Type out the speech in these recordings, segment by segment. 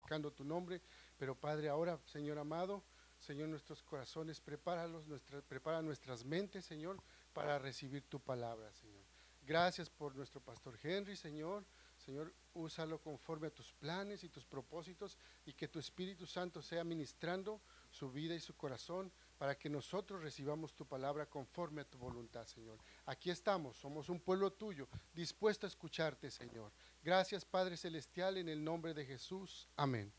glorificando tu nombre, pero Padre, ahora, Señor amado, Señor, nuestros corazones, prepara nuestras mentes, Señor, para recibir tu palabra, Señor. Gracias por nuestro pastor Henry, Señor. Señor, úsalo conforme a tus planes y tus propósitos, y que tu Espíritu Santo sea ministrando su vida y su corazón para que nosotros recibamos tu palabra conforme a tu voluntad, Señor. Aquí estamos, somos un pueblo tuyo, dispuesto a escucharte, Señor. Gracias, Padre Celestial, en el nombre de Jesús. Amén.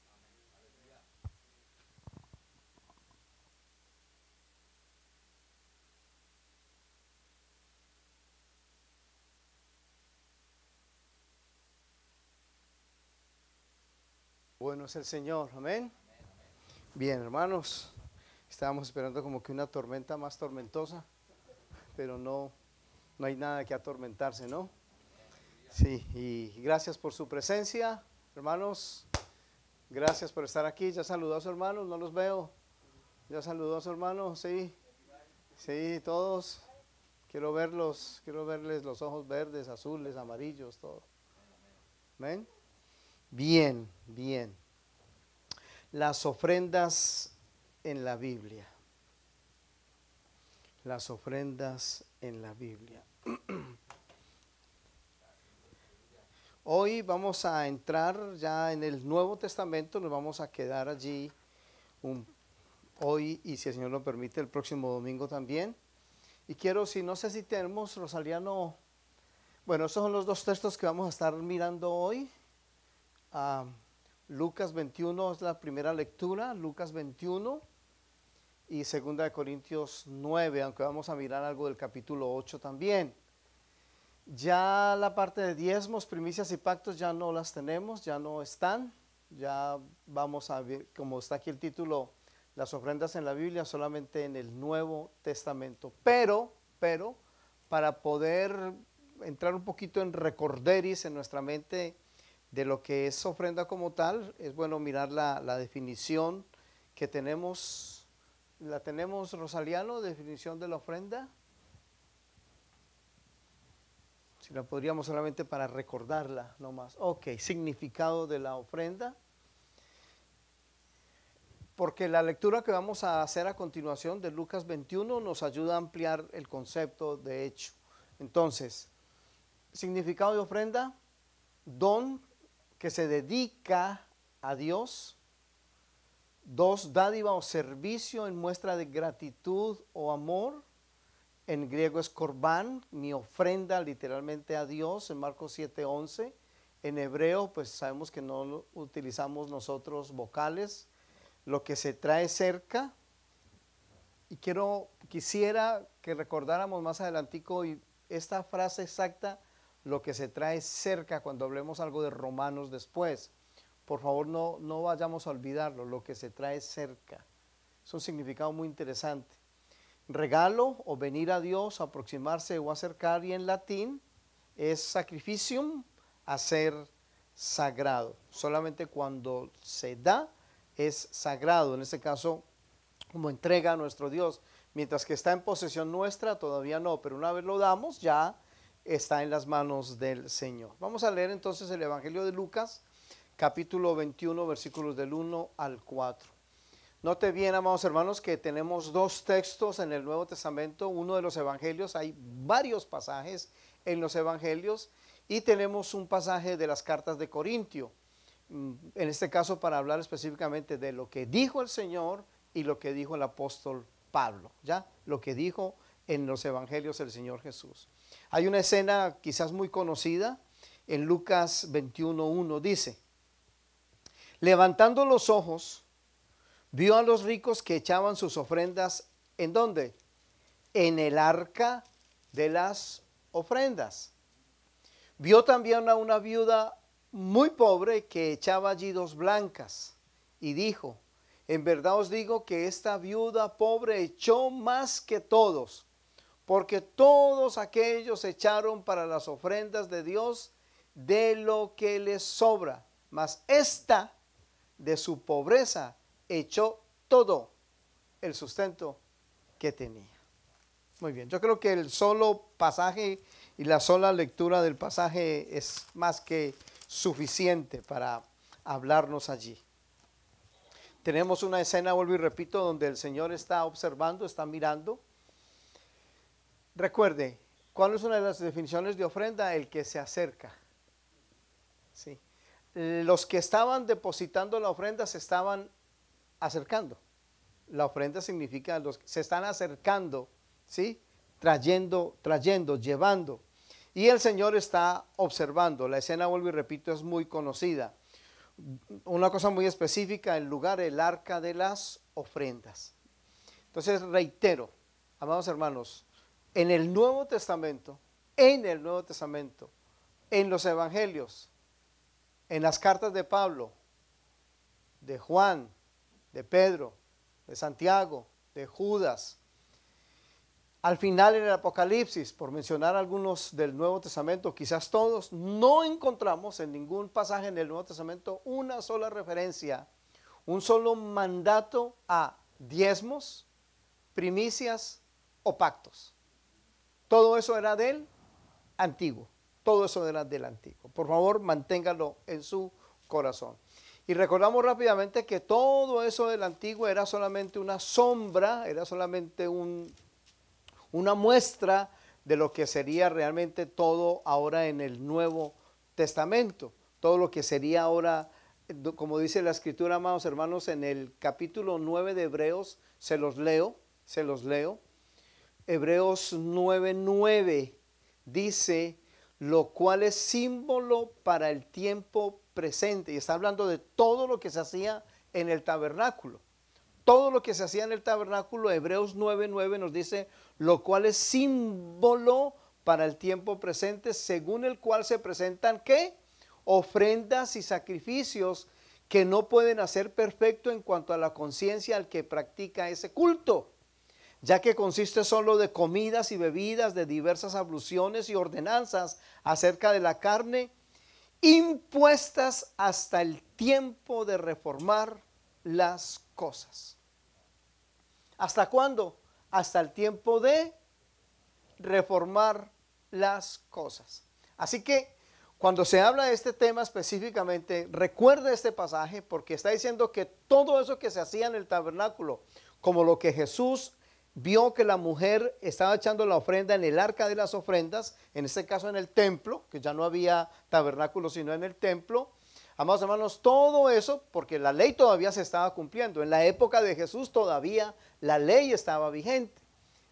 Bueno es el Señor, amén. Bien, hermanos, estábamos esperando como que una tormenta más tormentosa, pero no hay nada que atormentarse, ¿no? Sí, y gracias por su presencia, hermanos. Gracias por estar aquí. ¿Ya saludó a sus hermanos? No los veo. ¿Ya saludó a sus hermanos? Sí, sí, todos. Quiero verlos, quiero verles los ojos verdes, azules, amarillos, todo. ¿Amén? Bien, bien. Las ofrendas en la Biblia. Las ofrendas en la Biblia. Hoy vamos a entrar ya en el Nuevo Testamento, nos vamos a quedar allí hoy y si el Señor lo permite el próximo domingo también. Y quiero, no sé si tenemos, Rosaliano, bueno, estos son los dos textos que vamos a estar mirando hoy. Lucas 21 es la primera lectura, Lucas 21 y 2 Corintios 9, aunque vamos a mirar algo del capítulo 8 también. Ya la parte de diezmos, primicias y pactos ya no las tenemos, ya no están. Ya vamos a ver, como está aquí el título, las ofrendas en la Biblia, solamente en el Nuevo Testamento. Pero, para poder entrar un poquito en recorderis en nuestra mente de lo que es ofrenda como tal, es bueno mirar la definición que tenemos. ¿La tenemos, Rosaliano, definición de la ofrenda? Si la podríamos solamente para recordarla nomás. Ok, significado de la ofrenda. Porque la lectura que vamos a hacer a continuación de Lucas 21 nos ayuda a ampliar el concepto de hecho. Entonces, significado de ofrenda, don que se dedica a Dios. 2, dádiva o servicio en muestra de gratitud o amor. En griego es corbán, mi ofrenda literalmente a Dios, en Marcos 7:11. En hebreo, pues sabemos que no utilizamos nosotros vocales, lo que se trae cerca. Y quisiera que recordáramos más adelantico esta frase exacta, lo que se trae cerca, cuando hablemos algo de Romanos después. Por favor, no vayamos a olvidarlo, lo que se trae cerca. Es un significado muy interesante. Regalo o venir a Dios, aproximarse o acercar, y en latín es sacrificium, hacer sagrado. Solamente cuando se da es sagrado, en este caso como entrega a nuestro Dios. Mientras que está en posesión nuestra todavía no, pero una vez lo damos ya está en las manos del Señor. Vamos a leer entonces el Evangelio de Lucas, capítulo 21, versículos del 1 al 4. Note bien, amados hermanos, que tenemos dos textos en el Nuevo Testamento, uno de los evangelios, hay varios pasajes en los evangelios, y tenemos un pasaje de las cartas de Corintio, en este caso para hablar específicamente de lo que dijo el Señor y lo que dijo el apóstol Pablo, ¿ya? Lo que dijo en los evangelios el Señor Jesús. Hay una escena quizás muy conocida en Lucas 21:1, dice: levantando los ojos, vio a los ricos que echaban sus ofrendas, ¿en dónde? En el arca de las ofrendas. Vio también a una viuda muy pobre que echaba allí 2 blancas, y dijo: en verdad os digo que esta viuda pobre echó más que todos, porque todos aquellos echaron para las ofrendas de Dios de lo que les sobra, mas esta de su pobreza echó todo el sustento que tenía. Muy bien, yo creo que el solo pasaje y la sola lectura del pasaje es más que suficiente para hablarnos allí. Tenemos una escena, vuelvo y repito, donde el Señor está observando, está mirando. Recuerde, ¿cuál es una de las definiciones de ofrenda? El que se acerca. Sí. Los que estaban depositando la ofrenda se estaban acercando. La ofrenda significa los que se están acercando, ¿sí? Trayendo, llevando. Y el Señor está observando. La escena, vuelvo y repito, es muy conocida. Una cosa muy específica, el lugar, el arca de las ofrendas. Entonces reitero, amados hermanos, en el Nuevo Testamento, en los evangelios, en las cartas de Pablo, de Juan, de Pedro, de Santiago, de Judas, al final en el Apocalipsis, por mencionar algunos del Nuevo Testamento, quizás todos, no encontramos en ningún pasaje en el Nuevo Testamento una sola referencia, un solo mandato a diezmos, primicias o pactos. Todo eso era del antiguo, todo eso era del antiguo. Por favor, manténgalo en su corazón. Y recordamos rápidamente que todo eso del antiguo era solamente una sombra, era solamente una muestra de lo que sería realmente todo ahora en el Nuevo Testamento. Todo lo que sería ahora, como dice la Escritura, amados hermanos, en el capítulo 9 de Hebreos, se los leo. Hebreos 9:9 dice, lo cual es símbolo para el tiempo presente. Y está hablando de todo lo que se hacía en el tabernáculo. Todo lo que se hacía en el tabernáculo, Hebreos 9:9 nos dice, lo cual es símbolo para el tiempo presente, según el cual se presentan, ¿qué? Ofrendas y sacrificios que no pueden hacer perfecto en cuanto a la conciencia al que practica ese culto, ya que consiste solo de comidas y bebidas, de diversas abluciones y ordenanzas acerca de la carne, impuestas hasta el tiempo de reformar las cosas. ¿Hasta cuándo? Hasta el tiempo de reformar las cosas. Así que cuando se habla de este tema específicamente, recuerde este pasaje porque está diciendo que todo eso que se hacía en el tabernáculo, como lo que Jesús vio que la mujer estaba echando la ofrenda en el arca de las ofrendas, en este caso en el templo, que ya no había tabernáculo sino en el templo. Amados hermanos, todo eso, porque la ley todavía se estaba cumpliendo. En la época de Jesús todavía la ley estaba vigente.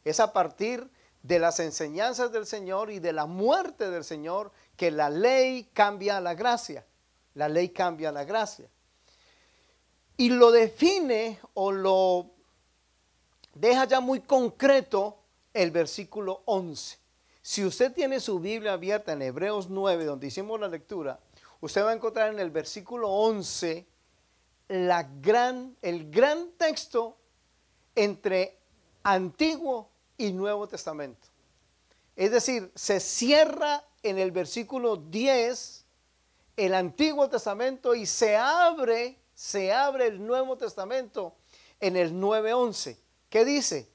Es a partir de las enseñanzas del Señor y de la muerte del Señor que la ley cambia a la gracia. La ley cambia a la gracia. Y lo define o lo deja ya muy concreto el versículo 11. Si usted tiene su Biblia abierta en Hebreos 9, donde hicimos la lectura, usted va a encontrar en el versículo 11 el gran texto entre Antiguo y Nuevo Testamento. Es decir, se cierra en el versículo 10 el Antiguo Testamento y se abre el Nuevo Testamento en el 9:11. ¿Qué dice?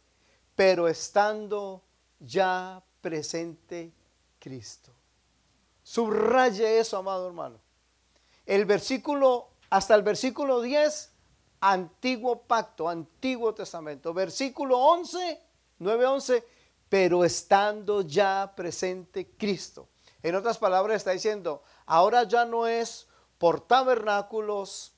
Pero estando ya presente Cristo. Subraye eso, amado hermano. Hasta el versículo 10, Antiguo Pacto, Antiguo Testamento. Versículo 11, 9:11, pero estando ya presente Cristo. En otras palabras está diciendo, ahora ya no es por tabernáculos,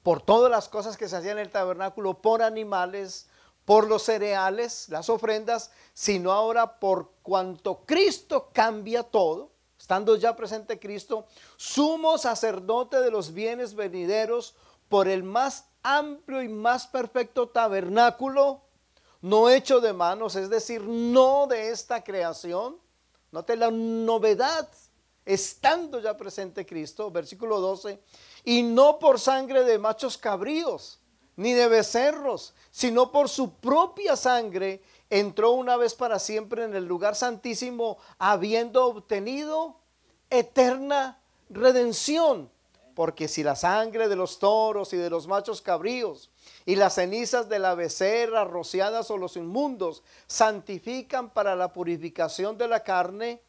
por todas las cosas que se hacían en el tabernáculo, por animales, por los cereales, las ofrendas, sino ahora por cuanto Cristo cambia todo, estando ya presente Cristo, sumo sacerdote de los bienes venideros, por el más amplio y más perfecto tabernáculo, no hecho de manos, es decir, no de esta creación. Note la novedad, estando ya presente Cristo, versículo 12, y no por sangre de machos cabríos, ni de becerros, sino por su propia sangre, entró una vez para siempre en el lugar santísimo, habiendo obtenido eterna redención. Porque si la sangre de los toros y de los machos cabríos y las cenizas de la becerra rociadas o los inmundos santifican para la purificación de la carne,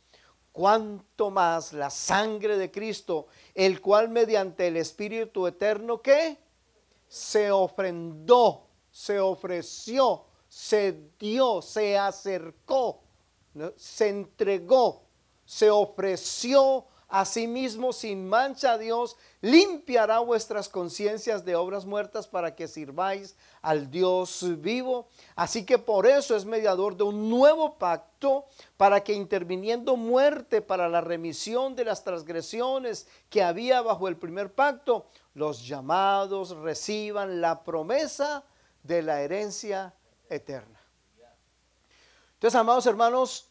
cuánto más la sangre de Cristo, el cual mediante el Espíritu eterno, ¿qué? se ofrendó, se ofreció, se dio, se acercó, ¿no? Se entregó, se ofreció a sí mismo sin mancha a Dios, limpiará vuestras conciencias de obras muertas para que sirváis al Dios vivo. Así que por eso es mediador de un nuevo pacto, para que interviniendo muerte para la remisión de las transgresiones que había bajo el primer pacto, los llamados reciban la promesa de la herencia eterna. Entonces, amados hermanos,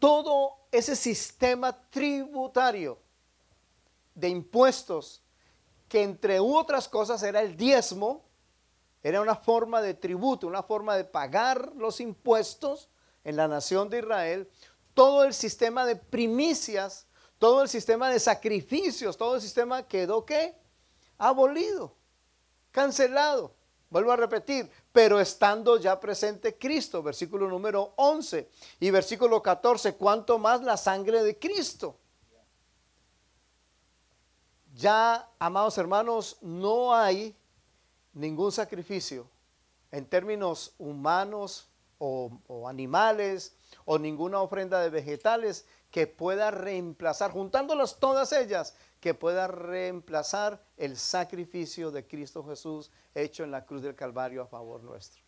todo ese sistema tributario de impuestos, que entre otras cosas era el diezmo, era una forma de tributo, una forma de pagar los impuestos en la nación de Israel, todo el sistema de primicias, todo el sistema de sacrificios, todo el sistema quedó ¿qué? Abolido, cancelado. Vuelvo a repetir, pero estando ya presente Cristo, versículo número 11 y versículo 14, ¿cuánto más la sangre de Cristo? Ya, amados hermanos, no hay ningún sacrificio en términos humanos o animales, o ninguna ofrenda de vegetales que pueda reemplazar, juntándolas todas ellas, que pueda reemplazar el sacrificio de Cristo Jesús hecho en la cruz del Calvario a favor nuestro.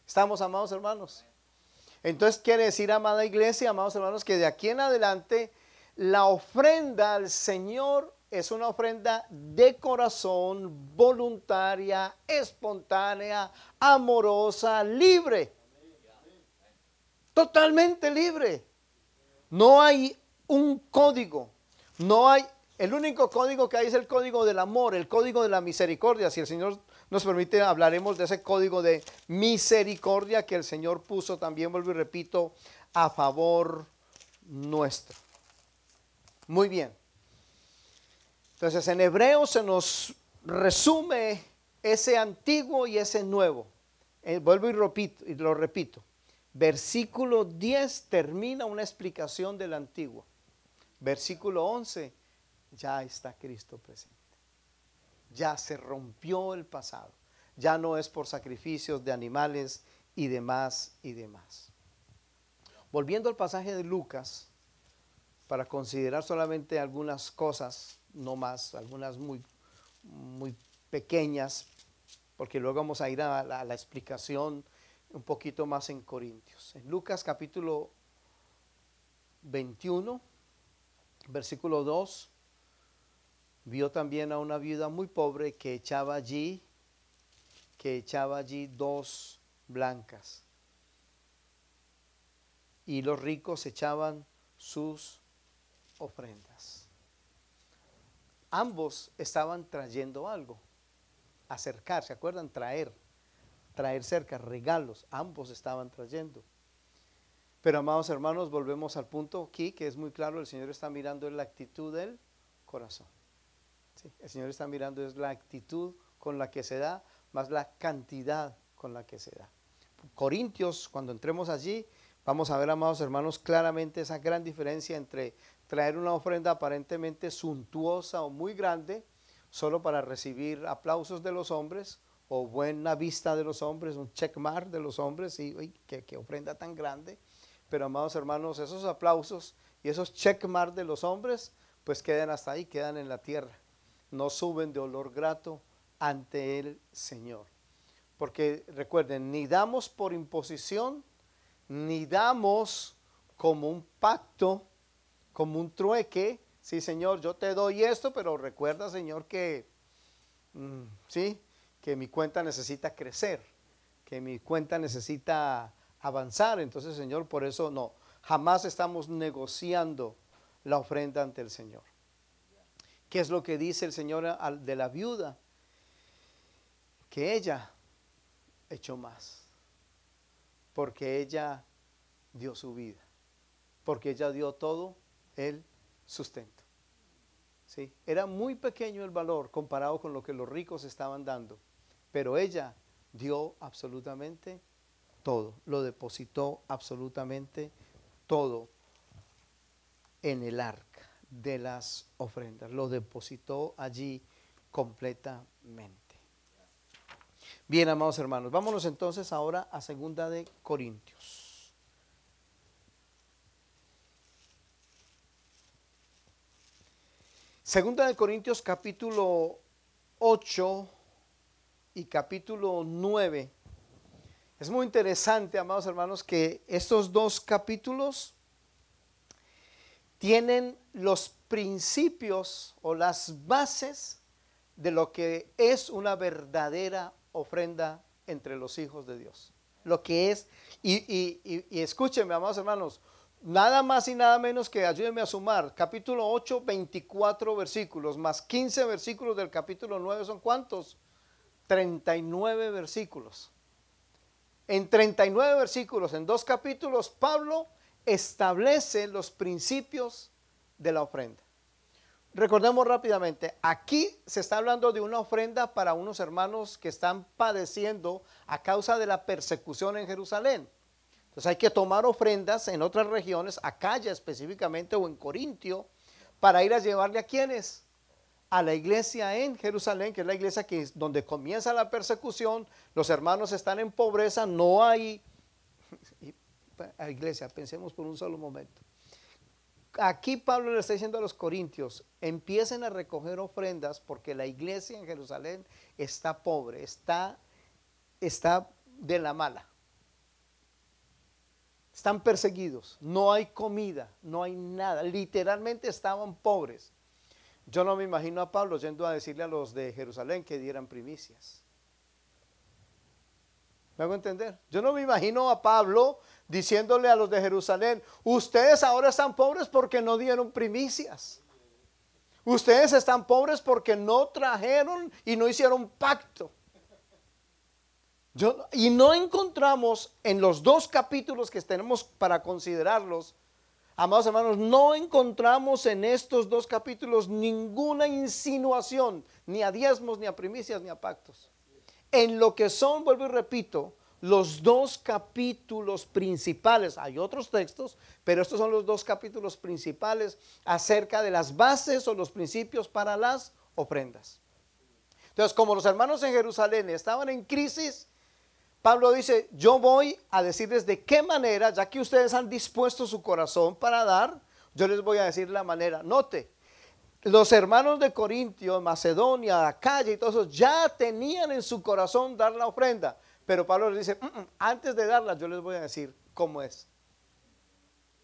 ¿Estamos, amados hermanos? Entonces quiere decir, amada iglesia, amados hermanos, que de aquí en adelante la ofrenda al Señor es una ofrenda de corazón, voluntaria, espontánea, amorosa, libre. Totalmente libre. No hay un código, no hay, el único código que hay es el código del amor, el código de la misericordia. Si el Señor nos permite, hablaremos de ese código de misericordia que el Señor puso, también vuelvo y repito, a favor nuestro. Muy bien. Entonces en Hebreos se nos resume ese antiguo y ese nuevo. Vuelvo y lo repito. Versículo 10 termina una explicación del antiguo. Versículo 11, ya está Cristo presente. Ya se rompió el pasado. Ya no es por sacrificios de animales y demás y demás. Volviendo al pasaje de Lucas, para considerar solamente algunas cosas, no más, algunas muy pequeñas, porque luego vamos a ir a la explicación un poquito más en Corintios. En Lucas capítulo 21, versículo 2, vio también a una viuda muy pobre que echaba allí 2 blancas. Y los ricos echaban sus ofrendas. Ambos estaban trayendo algo, acercar, ¿se acuerdan? Traer cerca, regalos, ambos estaban trayendo. Pero amados hermanos, volvemos al punto aquí, que es muy claro, el Señor está mirando en la actitud del corazón. ¿Sí? El Señor está mirando es la actitud con la que se da, más la cantidad con la que se da. Corintios, cuando entremos allí, vamos a ver, amados hermanos, claramente esa gran diferencia entre traer una ofrenda aparentemente suntuosa o muy grande, solo para recibir aplausos de los hombres, o buena vista de los hombres, un checkmark de los hombres, y qué ofrenda tan grande. Pero amados hermanos, esos aplausos y esos checkmark de los hombres, pues quedan hasta ahí, quedan en la tierra. No suben de olor grato ante el Señor. Porque recuerden, ni damos por imposición, ni damos como un pacto, como un trueque. Sí, Señor, yo te doy esto, pero recuerda, Señor, que sí, que mi cuenta necesita crecer, que mi cuenta necesita avanzar. Entonces, Señor, por eso no, jamás estamos negociando la ofrenda ante el Señor. ¿Qué es lo que dice el Señor de la viuda? Que ella echó más, porque ella dio su vida, porque ella dio todo el sustento. ¿Sí? Era muy pequeño el valor comparado con lo que los ricos estaban dando, pero ella dio absolutamente todo, lo depositó absolutamente todo en el arca de las ofrendas, lo depositó allí completamente. Bien, amados hermanos, vámonos entonces ahora a Segunda de Corintios. Segunda de Corintios capítulo 8 y capítulo 9. Es muy interesante, amados hermanos, que estos dos capítulos tienen los principios o las bases de lo que es una verdadera ofrenda entre los hijos de Dios. Lo que es, y escúchenme, amados hermanos, nada más y nada menos que, ayúdenme a sumar, capítulo 8, 24 versículos, más 15 versículos del capítulo 9, ¿son cuántos? 39 versículos. En 39 versículos, en dos capítulos, Pablo establece los principios de la ofrenda. Recordemos rápidamente, aquí se está hablando de una ofrenda para unos hermanos que están padeciendo a causa de la persecución en Jerusalén. Entonces hay que tomar ofrendas en otras regiones, acá ya específicamente o en Corintio, para ir a llevarle a quienes, a la iglesia en Jerusalén, que es la iglesia que es donde comienza la persecución, los hermanos están en pobreza, no hay iglesia, pensemos por un solo momento. Aquí Pablo le está diciendo a los corintios, empiecen a recoger ofrendas porque la iglesia en Jerusalén está pobre, está de la mala. Están perseguidos, no hay comida, no hay nada, literalmente estaban pobres. Yo no me imagino a Pablo yendo a decirle a los de Jerusalén que dieran primicias. ¿Me hago entender? Yo no me imagino a Pablo diciéndole a los de Jerusalén, ustedes ahora están pobres porque no dieron primicias. Ustedes están pobres porque no trajeron y no hicieron pacto. Y no encontramos en los dos capítulos que tenemos para considerarlos, amados hermanos, no encontramos en estos dos capítulos ninguna insinuación, ni a diezmos, ni a primicias, ni a pactos. En lo que son, vuelvo y repito, los dos capítulos principales, hay otros textos, pero estos son los dos capítulos principales acerca de las bases o los principios para las ofrendas. Entonces, como los hermanos en Jerusalén estaban en crisis, Pablo dice, yo voy a decirles de qué manera, ya que ustedes han dispuesto su corazón para dar, yo les voy a decir la manera. Note, los hermanos de Corintio, Macedonia, Acaya y todos esos ya tenían en su corazón dar la ofrenda. Pero Pablo les dice, antes de darla yo les voy a decir cómo es.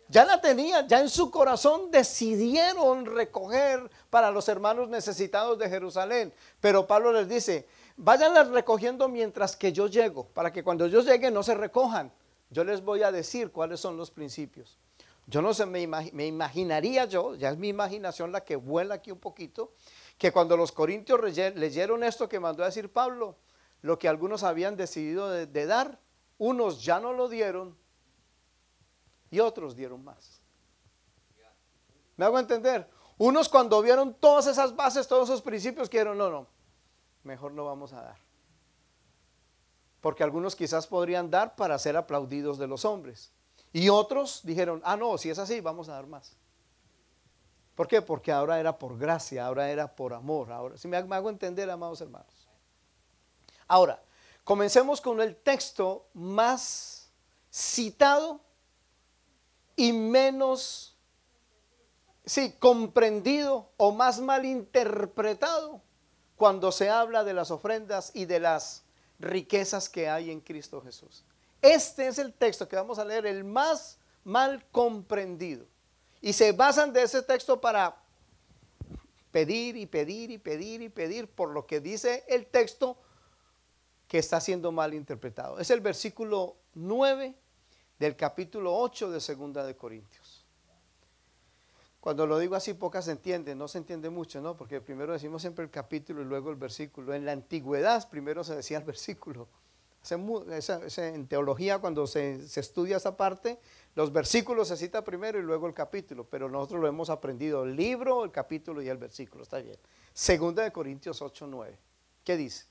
Ya la tenían, ya en su corazón decidieron recoger para los hermanos necesitados de Jerusalén. Pero Pablo les dice, váyanlas recogiendo mientras que yo llego, para que cuando yo llegue no se recojan. Yo les voy a decir cuáles son los principios. Yo no sé, me imaginaría yo, ya es mi imaginación la que vuela aquí un poquito, que cuando los corintios leyeron esto que mandó a decir Pablo, lo que algunos habían decidido de dar, unos ya no lo dieron y otros dieron más. ¿Me hago entender? Unos cuando vieron todas esas bases, todos esos principios, dijeron, no, mejor no vamos a dar. Porque algunos quizás podrían dar para ser aplaudidos de los hombres. Y otros dijeron, no, si es así, vamos a dar más. ¿Por qué? Porque ahora era por gracia, ahora era por amor. Ahora, si me hago entender, amados hermanos. Ahora, comencemos con el texto más citado y menos, comprendido o más malinterpretado cuando se habla de las ofrendas y de las riquezas que hay en Cristo Jesús. Este es el texto que vamos a leer, el más mal comprendido. Y se basan de ese texto para pedir y pedir y pedir y pedir por lo que dice el texto que está siendo mal interpretado. Es el versículo 9 del capítulo 8 de Segunda de Corintios. Cuando lo digo así, pocas se entienden, no se entiende mucho, ¿no? Porque primero decimos siempre el capítulo y luego el versículo. En la antigüedad primero se decía el versículo. En teología, cuando se estudia esa parte, los versículos se cita primero y luego el capítulo, pero nosotros lo hemos aprendido, el libro, el capítulo y el versículo, está bien. Segunda de Corintios 8:9, ¿qué dice?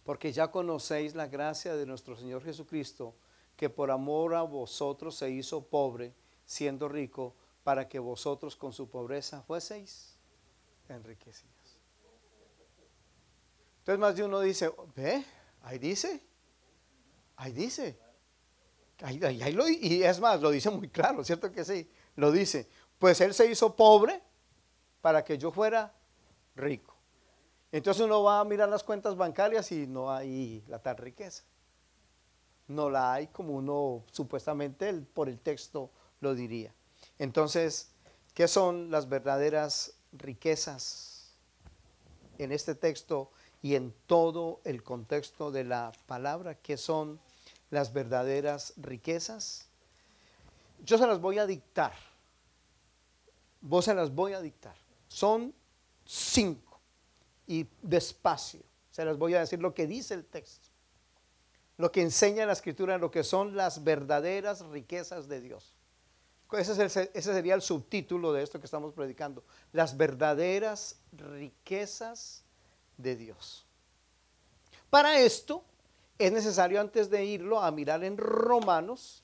Porque ya conocéis la gracia de nuestro Señor Jesucristo, que por amor a vosotros se hizo pobre, siendo rico, para que vosotros con su pobreza fueseis enriquecidos. Entonces más de uno dice, ve, ahí dice, ahí dice. Y es más, lo dice muy claro, ¿cierto que sí? Lo dice, pues Él se hizo pobre para que yo fuera rico. Entonces uno va a mirar las cuentas bancarias y no hay la tal riqueza. No la hay como uno supuestamente por el texto lo diría. Entonces, ¿qué son las verdaderas riquezas en este texto y en todo el contexto de la palabra? ¿Qué son las verdaderas riquezas? Yo se las voy a dictar. Vos se las voy a dictar. Son 5. Y despacio se las voy a decir lo que dice el texto, lo que enseña la escritura, lo que son las verdaderas riquezas de Dios. Ese sería el subtítulo de esto que estamos predicando, las verdaderas riquezas de Dios. Para esto es necesario, antes de irlo a mirar en Romanos,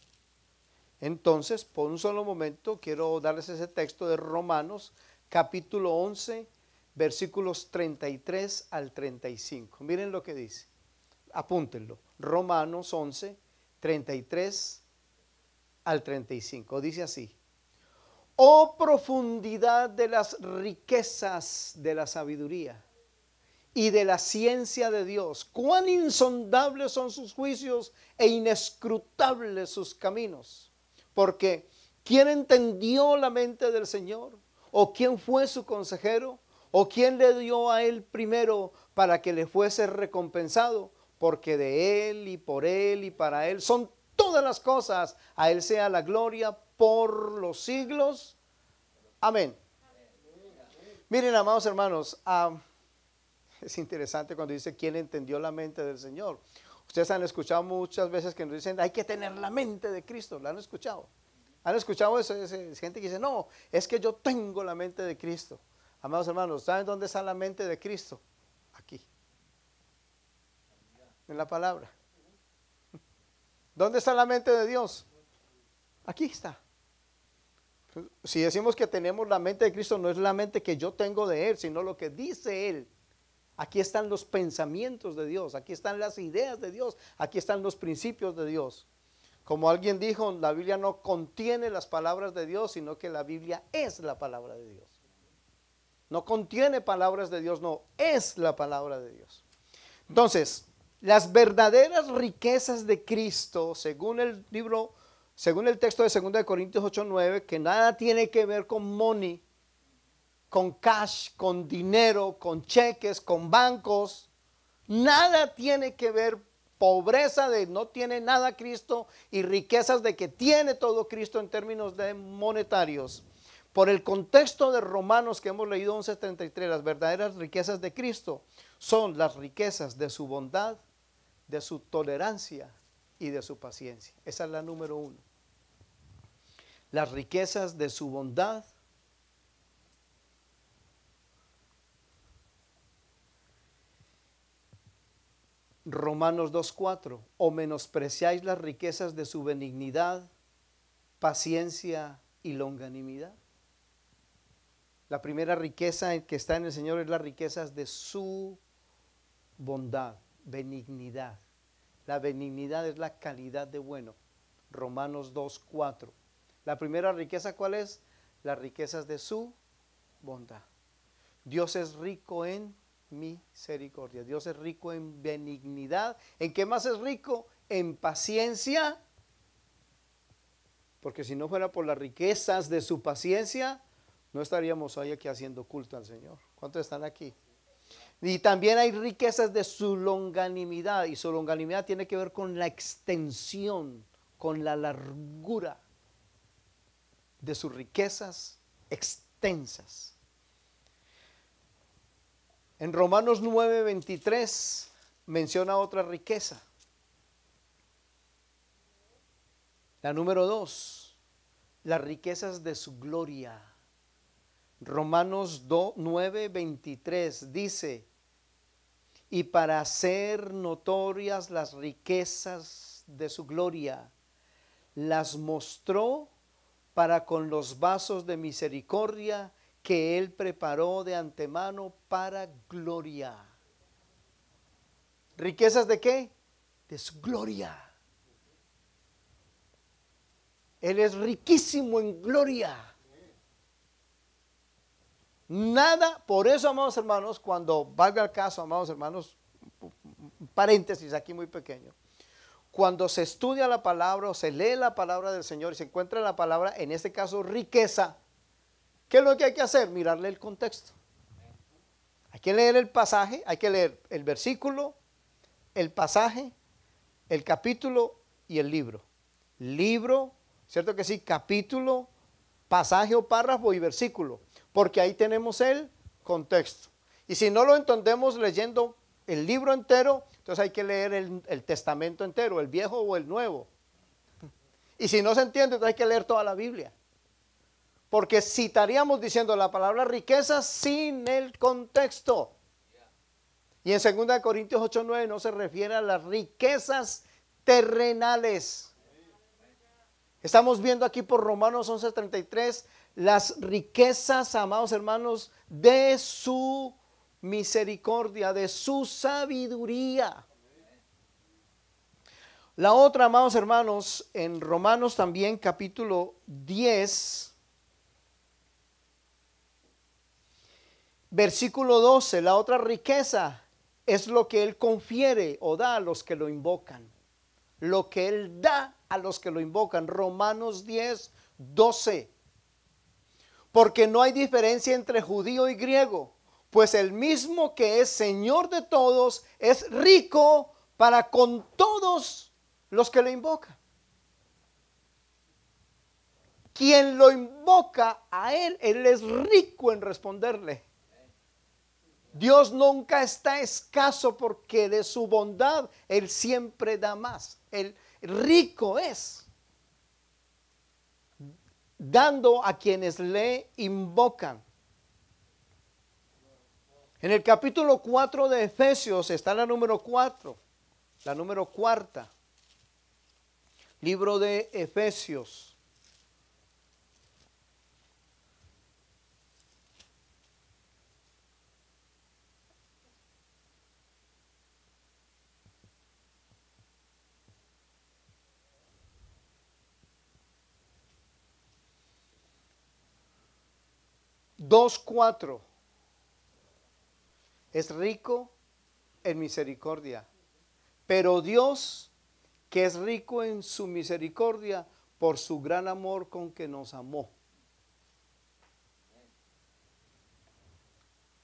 entonces por un solo momento quiero darles ese texto de Romanos capítulo 11, versículos 33 al 35. Miren lo que dice, apúntenlo. Romanos 11, 33 al 35. Dice así: oh profundidad de las riquezas de la sabiduría y de la ciencia de Dios, cuán insondables son sus juicios e inescrutables sus caminos. Porque ¿quién entendió la mente del Señor? ¿O quién fue su consejero? ¿O quién le dio a él primero para que le fuese recompensado? Porque de él y por él y para él son todas las cosas. A él sea la gloria por los siglos. Amén. Miren, amados hermanos, es interesante cuando dice quién entendió la mente del Señor. Ustedes han escuchado muchas veces que nos dicen hay que tener la mente de Cristo. ¿La han escuchado? ¿Han escuchado eso? Es gente que dice no, es que yo tengo la mente de Cristo. Amados hermanos, ¿saben dónde está la mente de Cristo? Aquí, en la palabra. ¿Dónde está la mente de Dios? Aquí está. Si decimos que tenemos la mente de Cristo, no es la mente que yo tengo de Él, sino lo que dice Él. Aquí están los pensamientos de Dios, aquí están las ideas de Dios, aquí están los principios de Dios. Como alguien dijo, la Biblia no contiene las palabras de Dios, sino que la Biblia es la palabra de Dios. No contiene palabras de Dios, no, es la palabra de Dios. Entonces, las verdaderas riquezas de Cristo, según el texto de 2 Corintios 8:9, que nada tiene que ver con money, con cash, con dinero, con cheques, con bancos, nada tiene que ver. Pobreza de no tiene nada Cristo y riquezas de que tiene todo Cristo en términos de monetarios. Por el contexto de Romanos que hemos leído 11:33, las verdaderas riquezas de Cristo son las riquezas de su bondad, de su tolerancia y de su paciencia. Esa es la número 1. Las riquezas de su bondad, Romanos 2:4, o menospreciáis las riquezas de su benignidad, paciencia y longanimidad. La primera riqueza que está en el Señor es las riquezas de su bondad, benignidad. La benignidad es la calidad de bueno. Romanos 2:4. La primera riqueza, ¿cuál es? Las riquezas de su bondad. Dios es rico en misericordia. Dios es rico en benignidad. ¿En qué más es rico? En paciencia. Porque si no fuera por las riquezas de su paciencia, no estaríamos hoy aquí haciendo culto al Señor. ¿Cuántos están aquí? Y también hay riquezas de su longanimidad. Y su longanimidad tiene que ver con la extensión, con la largura de sus riquezas extensas. En Romanos 9:23 menciona otra riqueza. La número 2, las riquezas de su gloria. Romanos 9:23 dice, y para hacer notorias las riquezas de su gloria, las mostró para con los vasos de misericordia que Él preparó de antemano para gloria. ¿Riquezas de qué? De su gloria. Él es riquísimo en gloria. Nada, por eso, amados hermanos, cuando valga el caso, amados hermanos, un paréntesis aquí muy pequeño. Cuando se estudia la palabra o se lee la palabra del Señor y se encuentra la palabra, en este caso riqueza, ¿qué es lo que hay que hacer? Mirarle el contexto. Hay que leer el pasaje, hay que leer el versículo, el pasaje, el capítulo y el libro. Libro, ¿cierto que sí? Capítulo, pasaje o párrafo y versículo, porque ahí tenemos el contexto. Y si no lo entendemos leyendo el libro entero, entonces hay que leer el testamento entero, el viejo o el nuevo. Y si no se entiende, entonces hay que leer toda la Biblia. Porque estaríamos diciendo la palabra riqueza sin el contexto. Y en 2 Corintios 8:9 no se refiere a las riquezas terrenales. Estamos viendo aquí por Romanos 11:33 las riquezas, amados hermanos, de su misericordia, de su sabiduría. La otra, amados hermanos, en Romanos también capítulo 10, versículo 12, la otra riqueza es lo que Él confiere o da a los que lo invocan. Lo que Él da a los que lo invocan. Romanos 10:12. Porque no hay diferencia entre judío y griego, pues el mismo que es Señor de todos es rico para con todos los que le invocan. Quien lo invoca a Él es rico en responderle. Dios nunca está escaso porque de su bondad Él siempre da más. Él rico es dando a quienes le invocan. En el capítulo 4 de Efesios está la número 4, la número cuarta. Libro de Efesios. Dos cuatro. Es rico en misericordia, pero Dios, que es rico en su misericordia, por su gran amor con que nos amó.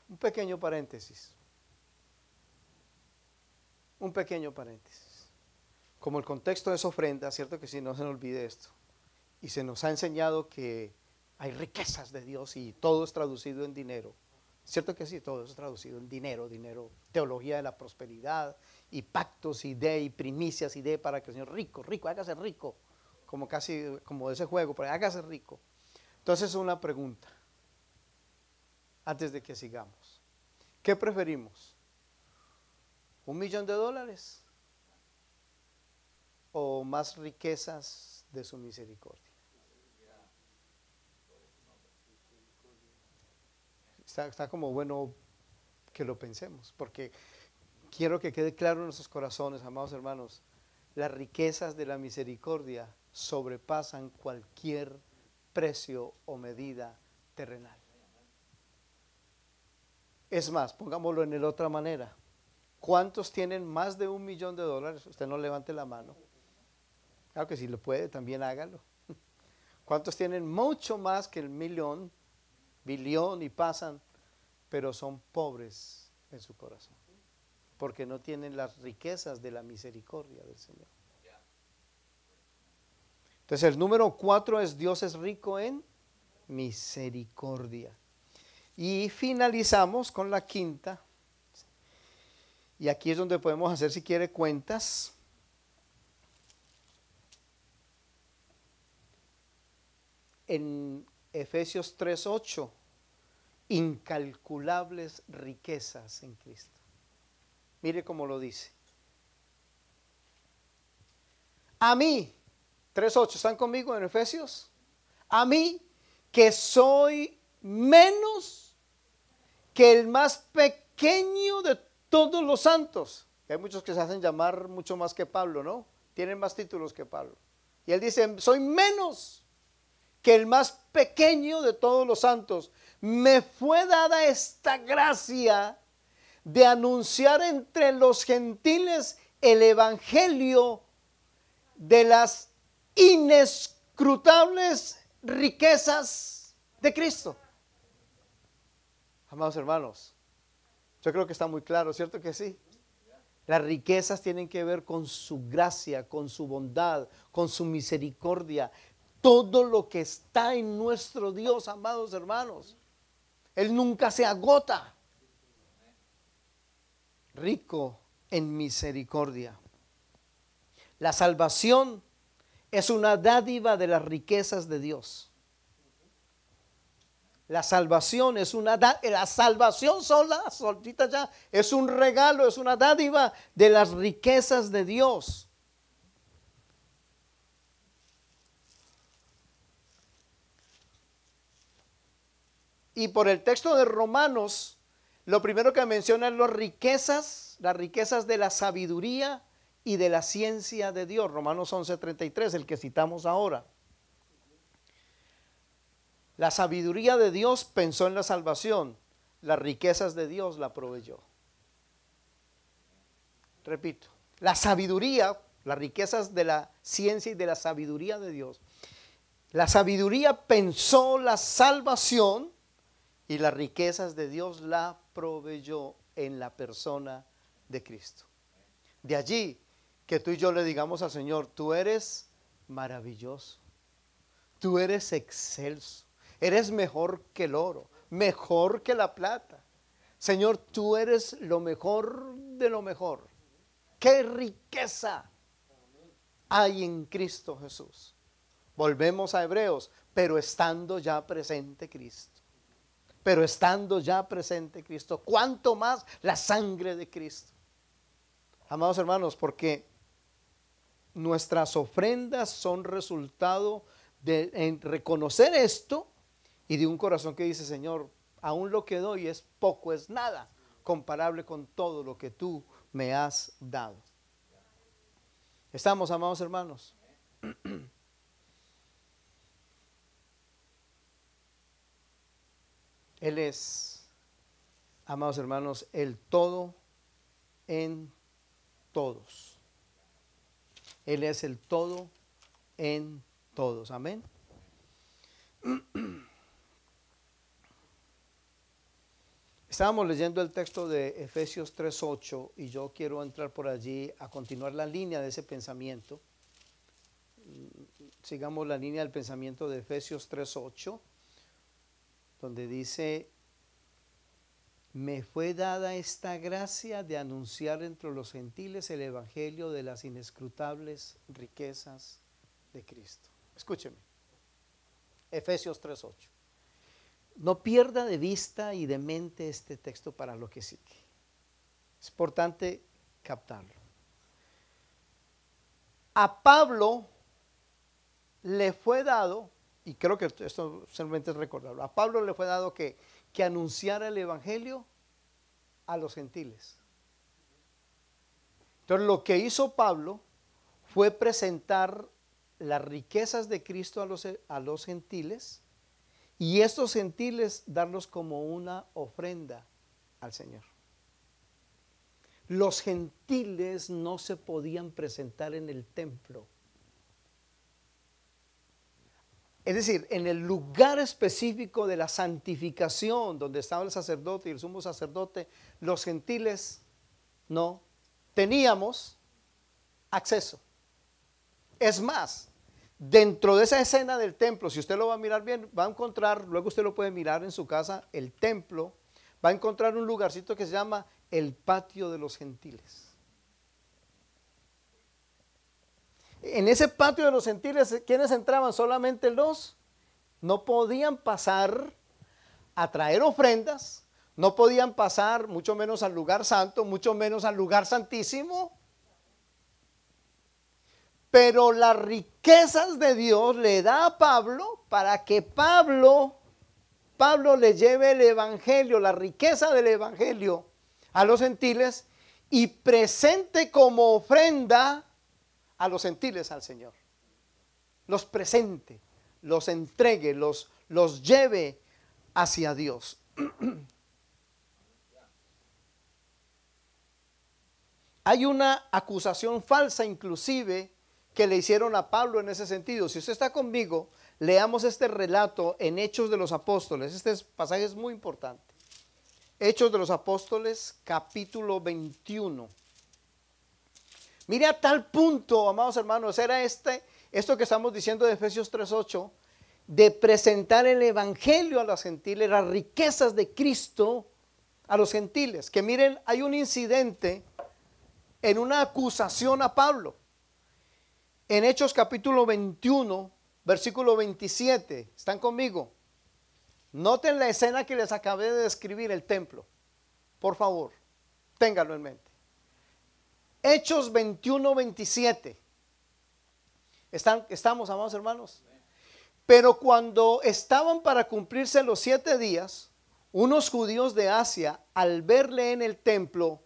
Un pequeño paréntesis. Un pequeño paréntesis. Como el contexto es ofrenda, cierto que si no se nos olvide esto. Y se nos ha enseñado que hay riquezas de Dios y todo es traducido en dinero. Cierto que sí, todo es traducido en dinero, teología de la prosperidad y pactos y primicias y para que el Señor rico, hágase rico, como casi como ese juego, pero hágase rico. Entonces una pregunta, antes de que sigamos, ¿qué preferimos? $1,000,000 o más riquezas de su misericordia? Está como bueno que lo pensemos, porque quiero que quede claro en nuestros corazones, amados hermanos, las riquezas de la misericordia sobrepasan cualquier precio o medida terrenal. Es más, pongámoslo en la otra manera. ¿Cuántos tienen más de $1,000,000? Usted no levante la mano. Claro que si lo puede, también hágalo. ¿Cuántos tienen mucho más que el millón, billón y pasan, pero son pobres en su corazón? Porque no tienen las riquezas de la misericordia del Señor. Entonces el número 4 es Dios es rico en misericordia. Y finalizamos con la quinta. Y aquí es donde podemos hacer, si quiere, cuentas. En Efesios 3:8, incalculables riquezas en Cristo. Mire cómo lo dice. A mí, 3:8, ¿están conmigo en Efesios? A mí, que soy menos que el más pequeño de todos los santos. Hay muchos que se hacen llamar mucho más que Pablo, ¿no? Tienen más títulos que Pablo. Y él dice, soy menos que el más pequeño de todos los santos. Me fue dada esta gracia de anunciar entre los gentiles el evangelio de las inescrutables riquezas de Cristo. Amados hermanos, yo creo que está muy claro, ¿cierto que sí? Las riquezas tienen que ver con su gracia, con su bondad, con su misericordia. Todo lo que está en nuestro Dios, amados hermanos. Él nunca se agota. Rico en misericordia. La salvación es una dádiva de las riquezas de Dios. La salvación es la salvación sola, solita ya, es un regalo, es una dádiva de las riquezas de Dios. Y por el texto de Romanos, lo primero que menciona es las riquezas de la sabiduría y de la ciencia de Dios. Romanos 11:33, el que citamos ahora. La sabiduría de Dios pensó en la salvación, las riquezas de Dios la proveyó. Repito, la sabiduría, las riquezas de la ciencia y de la sabiduría de Dios. La sabiduría pensó la salvación y las riquezas de Dios la proveyó en la persona de Cristo. De allí que tú y yo le digamos al Señor, tú eres maravilloso, tú eres excelso. Eres mejor que el oro, mejor que la plata. Señor, tú eres lo mejor de lo mejor. ¡Qué riqueza hay en Cristo Jesús! Volvemos a Hebreos, pero estando ya presente Cristo. Pero estando ya presente Cristo, ¿cuánto más la sangre de Cristo? Amados hermanos, porque nuestras ofrendas son resultado de reconocer esto y de un corazón que dice, Señor, aún lo que doy es poco, es nada, comparable con todo lo que tú me has dado. ¿Estamos, amados hermanos? Él es, amados hermanos, el todo en todos. Él es el todo en todos. Amén. Estábamos leyendo el texto de Efesios 3:8 y yo quiero entrar por allí a continuar la línea de ese pensamiento. Sigamos la línea del pensamiento de Efesios 3:8, donde dice, me fue dada esta gracia de anunciar entre los gentiles el evangelio de las inescrutables riquezas de Cristo. Escúcheme, Efesios 3:8. No pierda de vista y de mente este texto para lo que sigue. Es importante captarlo. A Pablo le fue dado, y creo que esto simplemente es recordarlo, a Pablo le fue dado que anunciara el evangelio a los gentiles. Entonces lo que hizo Pablo fue presentar las riquezas de Cristo a los gentiles, y estos gentiles darlos como una ofrenda al Señor. Los gentiles no se podían presentar en el templo. Es decir, en el lugar específico de la santificación, donde estaba el sacerdote y el sumo sacerdote, los gentiles no teníamos acceso. Es más, dentro de esa escena del templo, si usted lo va a mirar bien, va a encontrar, luego usted lo puede mirar en su casa, el templo, va a encontrar un lugarcito que se llama el patio de los gentiles. En ese patio de los gentiles, ¿quiénes entraban? Solamente los, no podían pasar a traer ofrendas, no podían pasar mucho menos al lugar santo, mucho menos al lugar santísimo. Pero las riquezas de Dios le da a Pablo para que Pablo le lleve el evangelio, la riqueza del evangelio a los gentiles, y presente como ofrenda a los gentiles al Señor. Los presente, los entregue, los lleve hacia Dios. Hay una acusación falsa inclusive que le hicieron a Pablo en ese sentido. Si usted está conmigo, leamos este relato en Hechos de los Apóstoles. Este pasaje es muy importante. Hechos de los Apóstoles, capítulo 21. Mire, a tal punto, amados hermanos, era esto que estamos diciendo de Efesios 3:8, de presentar el evangelio a los gentiles, las riquezas de Cristo a los gentiles. Que miren, hay un incidente en una acusación a Pablo. En Hechos capítulo 21, versículo 27, ¿están conmigo? Noten la escena que les acabé de describir, el templo. Por favor, ténganlo en mente. Hechos 21, 27. ¿Estamos, amados hermanos? Pero cuando estaban para cumplirse los 7 días, unos judíos de Asia, al verle en el templo,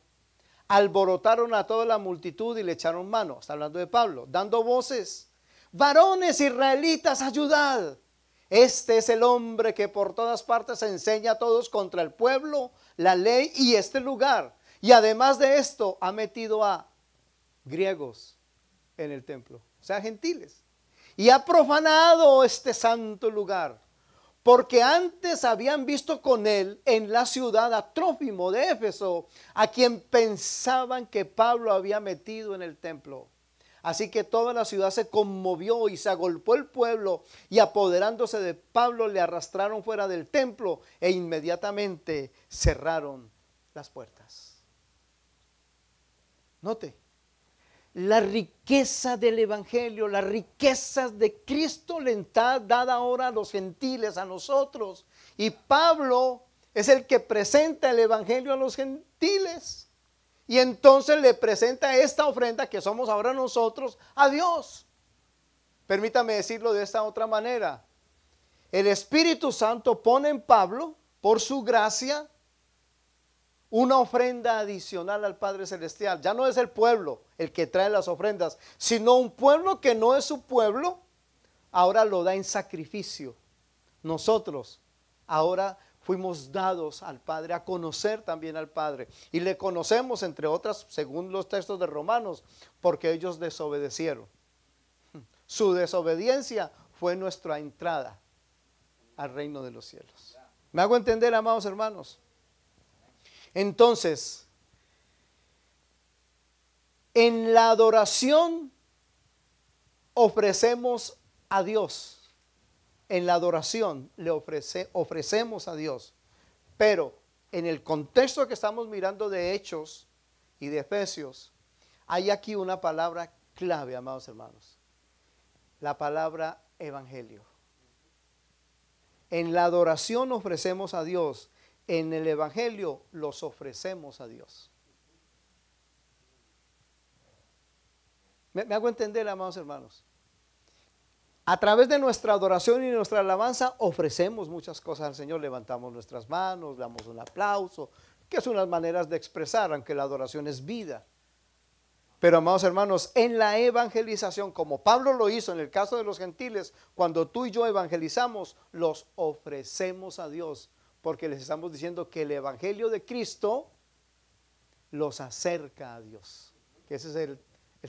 alborotaron a toda la multitud y le echaron mano. Está hablando de Pablo, dando voces: varones israelitas, ayudad. Este es el hombre que por todas partes enseña a todos contra el pueblo, la ley y este lugar. Y además de esto, ha metido a griegos en el templo, o sea, gentiles. Y ha profanado este santo lugar, porque antes habían visto con él en la ciudad a Trófimo de Éfeso, a quien pensaban que Pablo había metido en el templo. Así que toda la ciudad se conmovió y se agolpó el pueblo, y apoderándose de Pablo le arrastraron fuera del templo e inmediatamente cerraron las puertas. Note, la riqueza del evangelio, las riquezas de Cristo le está dada ahora a los gentiles, a nosotros. Y Pablo es el que presenta el evangelio a los gentiles. Y entonces le presenta esta ofrenda que somos ahora nosotros a Dios. Permítame decirlo de esta otra manera. El Espíritu Santo pone en Pablo, por su gracia, una ofrenda adicional al Padre Celestial. Ya no es el pueblo el que trae las ofrendas, sino un pueblo que no es su pueblo, ahora lo da en sacrificio. Nosotros ahora fuimos dados al Padre, a conocer también al Padre. Y le conocemos, entre otras, según los textos de Romanos, porque ellos desobedecieron. Su desobediencia fue nuestra entrada al reino de los cielos. ¿Me hago entender, amados hermanos? Entonces, en la adoración ofrecemos a Dios. En la adoración le ofrecemos a Dios. Pero en el contexto que estamos mirando de Hechos y de Efesios, hay aquí una palabra clave, amados hermanos. La palabra evangelio. En la adoración ofrecemos a Dios. En el evangelio los ofrecemos a Dios. ¿Me hago entender, amados hermanos? A través de nuestra adoración y nuestra alabanza ofrecemos muchas cosas al Señor. Levantamos nuestras manos, damos un aplauso, que son las maneras de expresar, aunque la adoración es vida. Pero, amados hermanos, en la evangelización, como Pablo lo hizo en el caso de los gentiles, cuando tú y yo evangelizamos, los ofrecemos a Dios, porque les estamos diciendo que el evangelio de Cristo los acerca a Dios. Que ese es el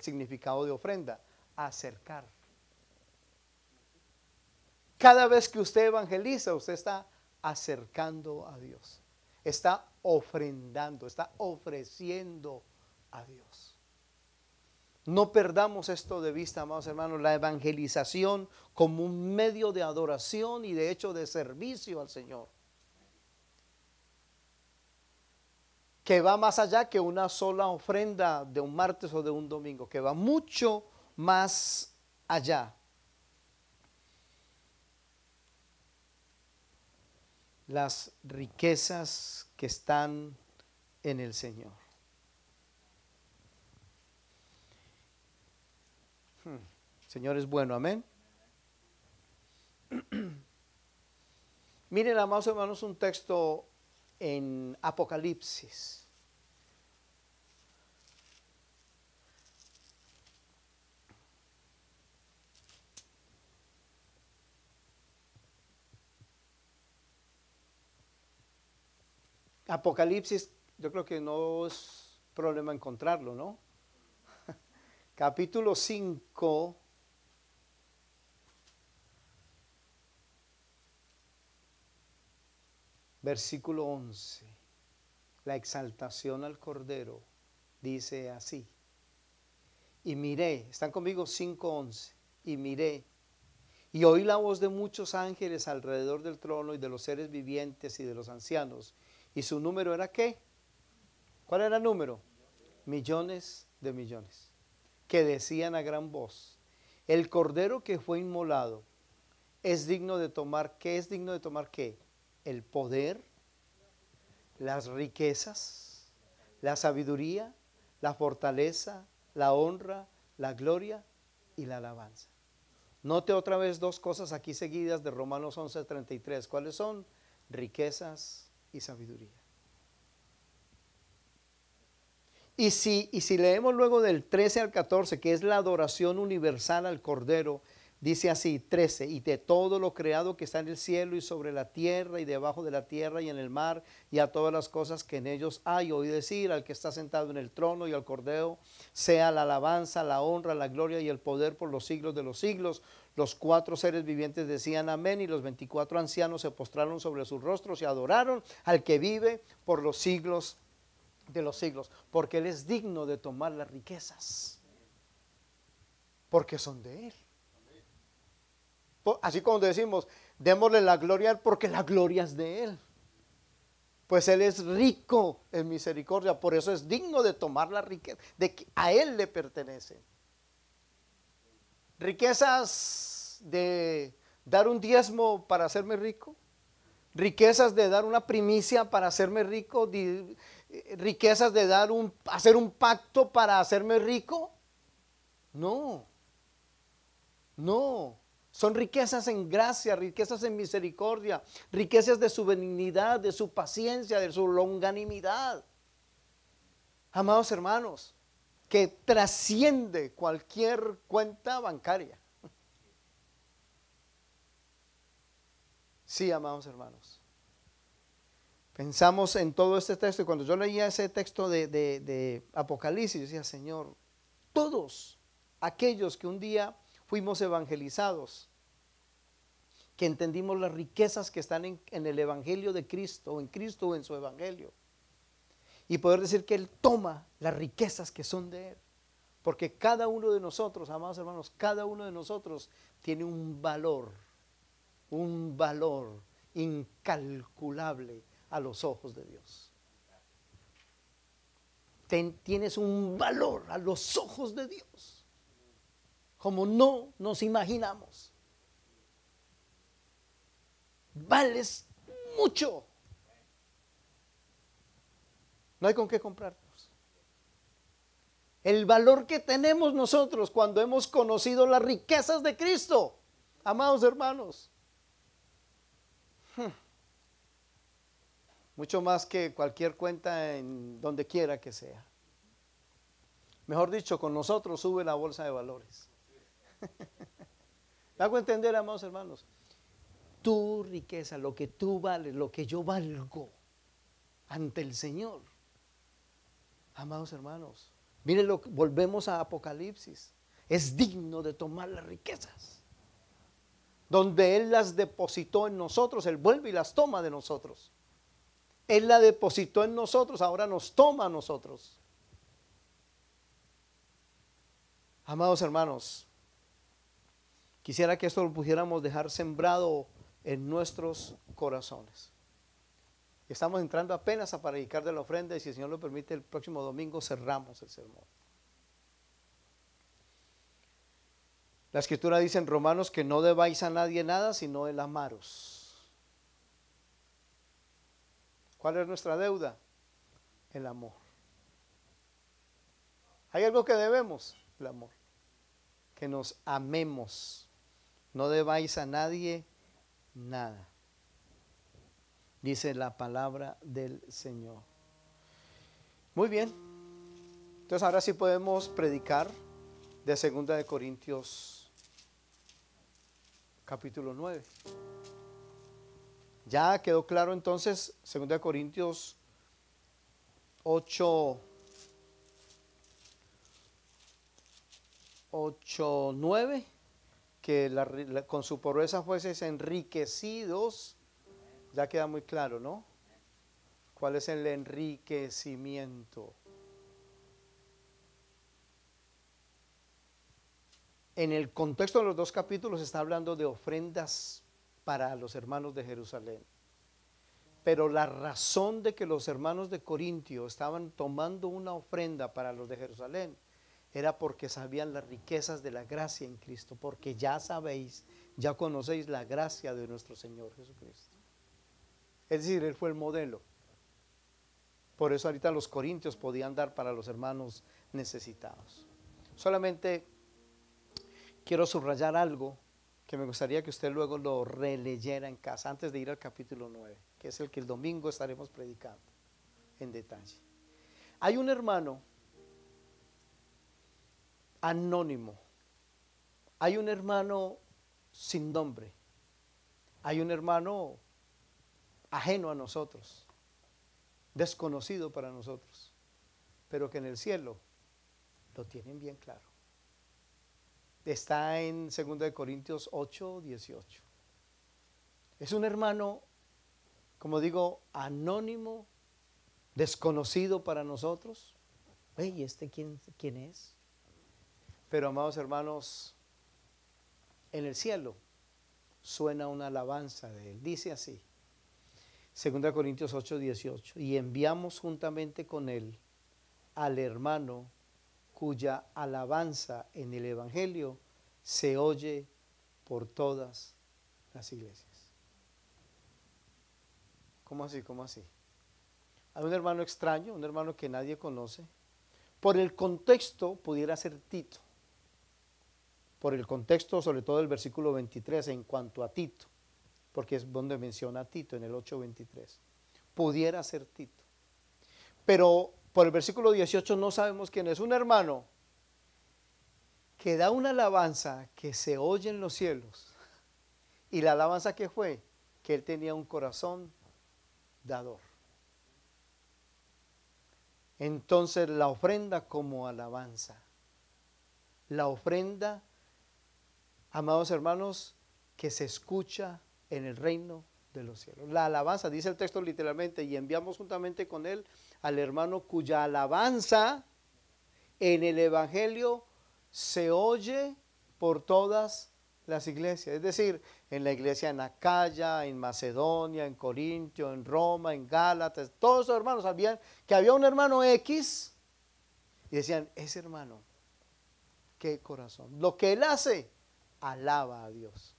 significado de ofrenda, acercar. Cada vez que usted evangeliza, usted está acercando a Dios. Está ofrendando, está ofreciendo a Dios. No perdamos esto de vista, amados hermanos, la evangelización como un medio de adoración y de hecho de servicio al Señor. Que va más allá que una sola ofrenda de un martes o de un domingo, que va mucho más allá. Las riquezas que están en el Señor. Señor es bueno, amén. Miren, amados hermanos, un texto en Apocalipsis. Apocalipsis, yo creo que no es problema encontrarlo, ¿no? Capítulo 5, versículo 11. La exaltación al Cordero dice así. Y miré, ¿están conmigo? 5:11. Y miré, y oí la voz de muchos ángeles alrededor del trono y de los seres vivientes y de los ancianos. ¿Y su número era qué? ¿Cuál era el número? Millones de millones. Que decían a gran voz, el Cordero que fue inmolado es digno de tomar, ¿qué es digno de tomar qué? El poder, las riquezas, la sabiduría, la fortaleza, la honra, la gloria y la alabanza. Note otra vez dos cosas aquí seguidas de Romanos 11:33. ¿Cuáles son? Riquezas y sabiduría. Y si leemos luego del 13 al 14, que es la adoración universal al Cordero, dice así, 13, y de todo lo creado que está en el cielo y sobre la tierra y debajo de la tierra y en el mar y a todas las cosas que en ellos hay, oí decir al que está sentado en el trono y al Cordero, sea la alabanza, la honra, la gloria y el poder por los siglos de los siglos. Los 4 seres vivientes decían amén, y los 24 ancianos se postraron sobre sus rostros y adoraron al que vive por los siglos de los siglos, porque Él es digno de tomar las riquezas, porque son de Él. Así como decimos, démosle la gloria a Él, porque la gloria es de Él. Pues Él es rico en misericordia, por eso es digno de tomar la riqueza, de que a Él le pertenece. Riquezas de dar un diezmo para hacerme rico, riquezas de dar una primicia para hacerme rico, riquezas de hacer un pacto para hacerme rico. No, no. Son riquezas en gracia, riquezas en misericordia, riquezas de su benignidad, de su paciencia, de su longanimidad. Amados hermanos, que trasciende cualquier cuenta bancaria. Sí, amados hermanos. Pensamos en todo este texto, y cuando yo leía ese texto de Apocalipsis, yo decía, Señor, todos aquellos que un día fuimos evangelizados, que entendimos las riquezas que están en el evangelio de Cristo, o en Cristo o en su evangelio, y poder decir que Él toma las riquezas que son de Él, porque cada uno de nosotros, amados hermanos, cada uno de nosotros tiene un valor incalculable a los ojos de Dios. Tienes un valor a los ojos de Dios como no nos imaginamos. Vales mucho. No hay con qué comprarnos. El valor que tenemos nosotros cuando hemos conocido las riquezas de Cristo, amados hermanos, mucho más que cualquier cuenta en donde quiera que sea. Mejor dicho, con nosotros sube la bolsa de valores. ¿Me hago entender, amados hermanos? Tu riqueza, lo que tú vales, lo que yo valgo ante el Señor. Amados hermanos, miren, volvemos a Apocalipsis. Es digno de tomar las riquezas. Donde Él las depositó en nosotros, Él vuelve y las toma de nosotros. Él la depositó en nosotros, ahora nos toma a nosotros. Amados hermanos, quisiera que esto lo pudiéramos dejar sembrado en nuestros corazones. Estamos entrando apenas a predicar de la ofrenda, y si el Señor lo permite, el próximo domingo cerramos el sermón. La Escritura dice en Romanos que no debáis a nadie nada, sino el amaros. ¿Cuál es nuestra deuda? El amor. ¿Hay algo que debemos? El amor. Que nos amemos. No debáis a nadie nada, dice la palabra del Señor. Muy bien. Entonces ahora sí podemos predicar de 2 de Corintios capítulo 9. Ya quedó claro entonces 2 de Corintios 8, 9, que con su pobreza fueseis enriquecidos, ya queda muy claro, ¿no? ¿Cuál es el enriquecimiento? En el contexto de los dos capítulos está hablando de ofrendas para los hermanos de Jerusalén. Pero la razón de que los hermanos de Corintio estaban tomando una ofrenda para los de Jerusalén era porque sabían las riquezas de la gracia en Cristo, porque ya sabéis, ya conocéis la gracia de nuestro Señor Jesucristo. Es decir, Él fue el modelo. Por eso ahorita los corintios podían dar para los hermanos necesitados. Solamente quiero subrayar algo que me gustaría que usted luego lo releyera en casa antes de ir al capítulo 9, que es el que el domingo estaremos predicando en detalle. Hay un hermano anónimo, hay un hermano sin nombre, hay un hermano ajeno a nosotros, desconocido para nosotros, pero que en el cielo lo tienen bien claro. Está en 2 Corintios 8, 18. Es un hermano, como digo, anónimo, desconocido para nosotros. ¿Y este quién es? Pero amados hermanos, en el cielo suena una alabanza de él. Dice así, 2 Corintios 8, 18. Y enviamos juntamente con él al hermano cuya alabanza en el Evangelio se oye por todas las iglesias. ¿Cómo así? ¿Cómo así? Hay un hermano extraño, un hermano que nadie conoce. Por el contexto pudiera ser Tito. Por el contexto, sobre todo el versículo 23, en cuanto a Tito, porque es donde menciona a Tito, en el 8:23. Pudiera ser Tito. Pero por el versículo 18 no sabemos quién es. Un hermano que da una alabanza que se oye en los cielos. Y la alabanza que fue, que él tenía un corazón dador. Entonces la ofrenda como alabanza. La ofrenda, amados hermanos, que se escucha en el reino de los cielos. La alabanza, dice el texto literalmente, y enviamos juntamente con él al hermano cuya alabanza en el Evangelio se oye por todas las iglesias. Es decir, en la iglesia en Acaya, en Macedonia, en Corintio, en Roma, en Gálatas, todos esos hermanos sabían que había un hermano X y decían, ese hermano, qué corazón. Lo que él hace, alaba a Dios.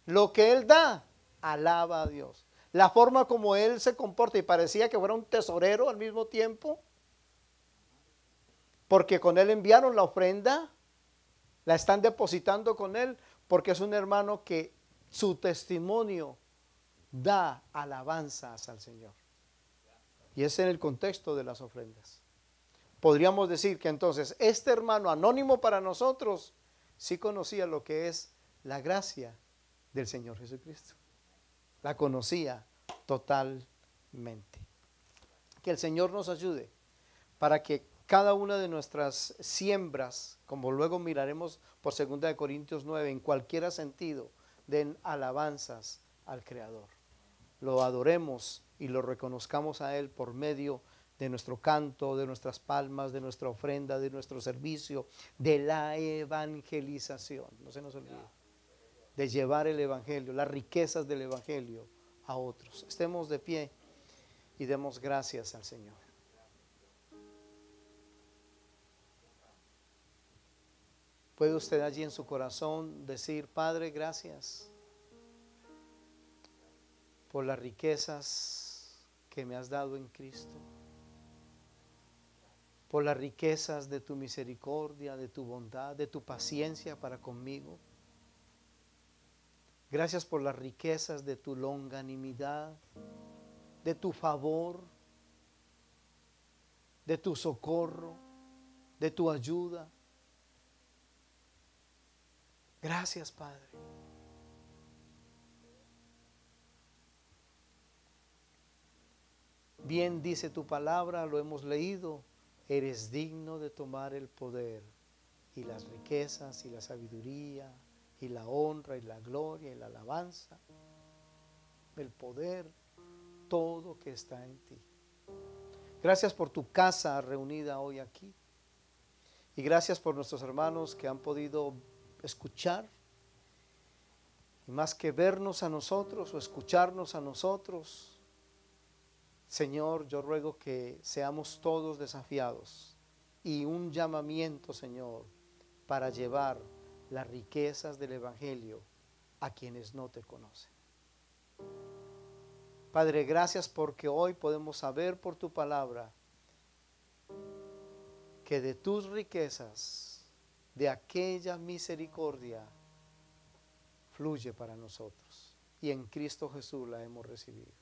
Lo que él da, alaba a Dios. La forma como él se comporta, y parecía que fuera un tesorero al mismo tiempo, porque con él enviaron la ofrenda, la están depositando con él, porque es un hermano que su testimonio da alabanzas al Señor. Y es en el contexto de las ofrendas. Podríamos decir que entonces este hermano anónimo para nosotros sí conocía lo que es la gracia del Señor Jesucristo. La conocía totalmente. Que el Señor nos ayude para que cada una de nuestras siembras, como luego miraremos por 2 Corintios 9, en cualquier sentido, den alabanzas al Creador. Lo adoremos y lo reconozcamos a Él por medio de nuestro canto, de nuestras palmas, de nuestra ofrenda, de nuestro servicio, de la evangelización. No se nos olvide de llevar el Evangelio, las riquezas del Evangelio a otros. Estemos de pie y demos gracias al Señor. Puede usted allí en su corazón decir, Padre, gracias por las riquezas que me has dado en Cristo, por las riquezas de tu misericordia, de tu bondad, de tu paciencia para conmigo. Gracias por las riquezas de tu longanimidad, de tu favor, de tu socorro, de tu ayuda. Gracias, Padre. Bien dice tu palabra, lo hemos leído, eres digno de tomar el poder y las riquezas y la sabiduría y la honra y la gloria y la alabanza, el poder, todo que está en ti. Gracias por tu casa reunida hoy aquí. Y gracias por nuestros hermanos que han podido escuchar. Y más que vernos a nosotros o escucharnos a nosotros, Señor, yo ruego que seamos todos desafiados y un llamamiento, Señor, para llevar las riquezas del Evangelio a quienes no te conocen. Padre, gracias porque hoy podemos saber por tu palabra que de tus riquezas, de aquella misericordia, fluye para nosotros. Y en Cristo Jesús la hemos recibido.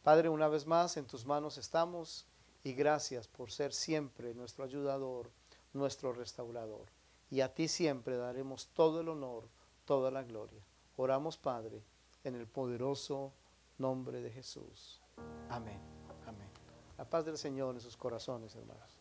Padre, una vez más en tus manos estamos y gracias por ser siempre nuestro ayudador, nuestro restaurador. Y a ti siempre daremos todo el honor, toda la gloria. Oramos, Padre, en el poderoso nombre de Jesús. Amén. Amén. La paz del Señor en sus corazones, hermanos.